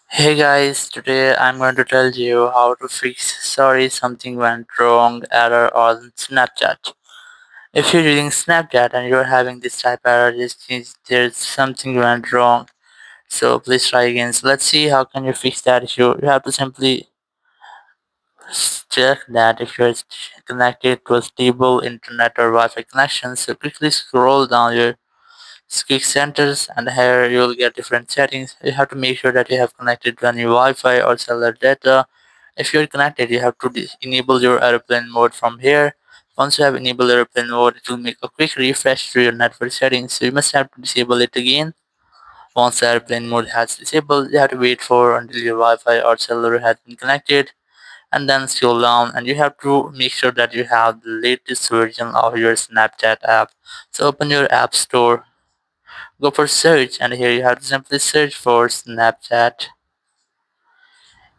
Hey guys, today I'm going to tell you how to fix sorry something went wrong error on Snapchat. If you're using Snapchat and you're having this type error, this means there's something went wrong. So please try again. So let's see how can you fix that issue. You have to simply check that if you're connected to a stable internet or Wi-Fi connection. So quickly scroll down your quick centers and here you'll get different settings. You have to make sure that you have connected to any Wi-Fi or cellular data. If you're connected, you have to enable your airplane mode from here. Once you have enabled airplane mode, it will make a quick refresh to your network settings. So you must have to disable it again. Once the airplane mode has disabled, you have to wait for until your Wi-Fi or cellular has been connected and then scroll down and you have to make sure that you have the latest version of your Snapchat app. So open your app store, go for search and here you have to simply search for Snapchat.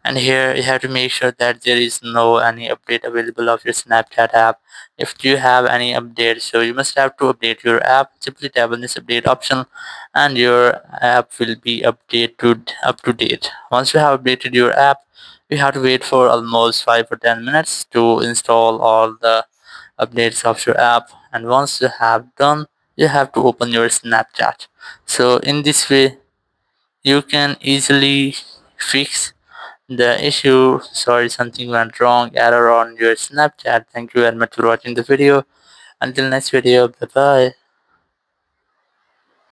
And here you have to make sure that there is no any update available of your Snapchat app. If you have any update, so you must have to update your app. Simply tap on this update option and your app will be updated up to date. Once you have updated your app, you have to wait for almost 5 or 10 minutes to install all the updates of your app, and once you have done, you have to open your Snapchat. So in this way you can easily fix the issue. Sorry something went wrong error on your Snapchat. Thank you very much for watching the video. Until next video, bye bye.